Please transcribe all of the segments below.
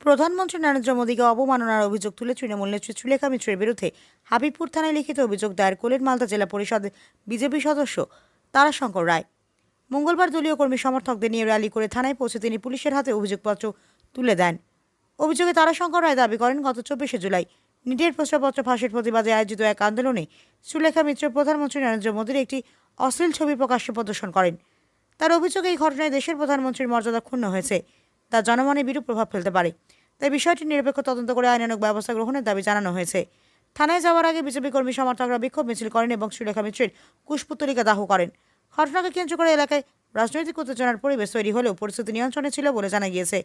প্রধানমন্ত্রী নরেন্দ্র মোদীকে অবমাননার অভিযোগ তুলে তৃণমূল নেত্রী সুলেখা মিত্রের বিরুদ্ধে হাবিবপুর থানায় লিখিত অভিযোগ দায়ের করলেন মালদা জেলা পরিষদ বিজেপি সদস্য তারাশঙ্কর রায়। মঙ্গলবার দলীয় কর্মী সমর্থকদের নিয়ে র্যালি করে থানায় পৌঁছে তিনি পুলিশের হাতে অভিযোগপত্র তুলে দেন। অভিযোগে তারাশঙ্কর রায় দাবি করেন, গত 24শে জুলাই নিটের প্রশ্নপত্র ফাঁসের প্রতিবাদে আয়োজিত এক আন্দোলনে সুলেখা মিত্র প্রধানমন্ত্রী নরেন্দ্র মোদীর একটি অশ্লীল ছবি প্রকাশ্যে প্রদর্শন করেন। তার অভিযোগ, এই ঘটনায় দেশের প্রধানমন্ত্রীর মর্যাদা ক্ষুণ্ণ হয়েছে, তা জনমনে বিরূপ প্রভাব ফেলতে পারে। তাই বিষয়টি নিরপেক্ষ তদন্ত করে আইনানুগ ব্যবস্থা গ্রহণের দাবি জানানো হয়েছে। থানায় যাওয়ার আগে বিজেপি কর্মী সমর্থকরা বিক্ষোভ মিছিল করেন এবং সুলেখা মিত্রের কুশপুত্তলিকা দাহ করেন। ঘটনাকে কেন্দ্র করে এলাকায় রাজনৈতিক উত্তেজনার পরিবেশ তৈরি হলেও পরিস্থিতি নিয়ন্ত্রণে ছিল বলে জানা গিয়েছে।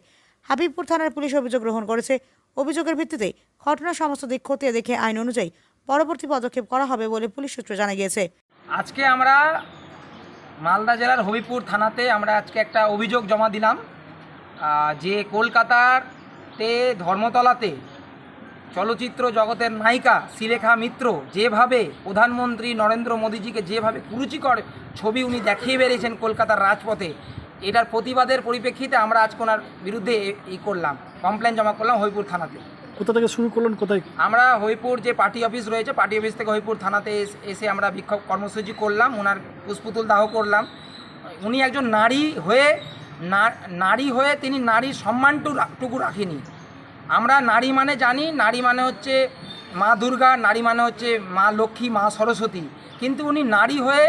হাবিবপুর থানার পুলিশ অভিযোগ গ্রহণ করেছে। অভিযোগের ভিত্তিতে ঘটনার সমস্ত দিক খতিয়ে দেখে আইন অনুযায়ী পরবর্তী পদক্ষেপ করা হবে বলে পুলিশ সূত্রে জানা গিয়েছে। আজকে আমরা মালদা জেলার হবিপুর থানাতে আমরা আজকে একটা অভিযোগ জমা দিলাম যে কলকাতাতে ধর্মতলাতে চলচ্চিত্র জগতের নায়িকা সুলেখা মিত্র যেভাবে প্রধানমন্ত্রী নরেন্দ্র মোদীজিকে যেভাবে কুরুচিকর ছবি উনি দেখিয়ে বেরিয়েছেন কলকাতার রাজপথে, এটার প্রতিবাদের পরিপ্রেক্ষিতে আমরা আজকে ওনার বিরুদ্ধে করলাম, কমপ্লেন জমা করলাম হবিপুর থানাতে। কোথা থেকে শুরু করলেন, কোথায়? আমরা হবিপুর যে পার্টি অফিস রয়েছে, পার্টি অফিস থেকে হবিপুর থানাতে এসে আমরা বিক্ষোভ কর্মসূচি করলাম, ওনার পুষ্পতুল দাহ করলাম। উনি একজন নারী হয়ে তিনি নারীর সম্মানটুকু রাখেনি। আমরা নারী মানে জানি, নারী মানে হচ্ছে মা দুর্গা, নারী মানে হচ্ছে মা লক্ষ্মী, মা সরস্বতী, কিন্তু উনি নারী হয়ে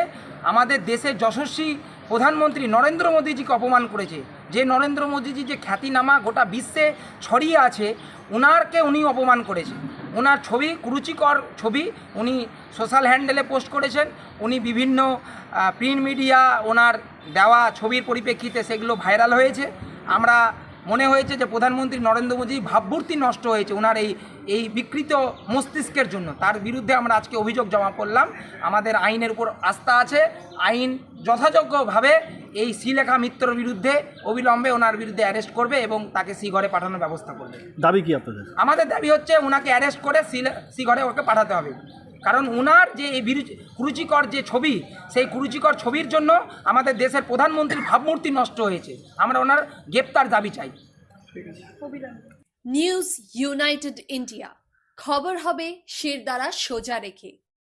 আমাদের দেশের যশস্বী প্রধানমন্ত্রী নরেন্দ্র মোদীজিকে অপমান করেছে। যে নরেন্দ্র মোদীজি যে খ্যাতিনামা গোটা বিশ্বে ছড়িয়ে আছে, উনারকে উনি অপমান করেছে। ওনার ছবি, কুরুচিকর ছবি উনি সোশ্যাল হ্যান্ডেলে পোস্ট করেছেন। উনি বিভিন্ন প্রিন্ট মিডিয়া ওনার দেওয়া ছবির পরিপ্রেক্ষিতে সেগুলো ভাইরাল হয়েছে। আমরা মনে হয়েছে যে প্রধানমন্ত্রী নরেন্দ্র মোদী ভাবমূর্তি নষ্ট হয়েছে ওনার এই বিকৃত মস্তিষ্কের জন্য। তার বিরুদ্ধে আমরা আজকে অভিযোগ জমা করলাম। আমাদের আইনের উপর আস্থা আছে, আইন যথাযোগ্যভাবে এই সুলেখা মিত্রর বিরুদ্ধে অবিলম্বে ওনার বিরুদ্ধে অ্যারেস্ট করবে এবং তাকে শ্রীঘরে পাঠানোর ব্যবস্থা করবে। দাবি কি আপনাদের? আমাদের দাবি হচ্ছে ওনাকে অ্যারেস্ট করে শ্রীঘরে ওকে পাঠাতে হবে, কারণ ওনার যে এই কুরুচিকর যে ছবি, সেই কুরুচিকর ছবির জন্য আমাদের দেশের প্রধানমন্ত্রীর ভাবমূর্তি নষ্ট হয়েছে। আমরা ওনার গ্রেপ্তার দাবি চাই। নিউজ ইউনাইটেড ইন্ডিয়া, খবর হবে শিরদাঁড়া সোজা রেখে।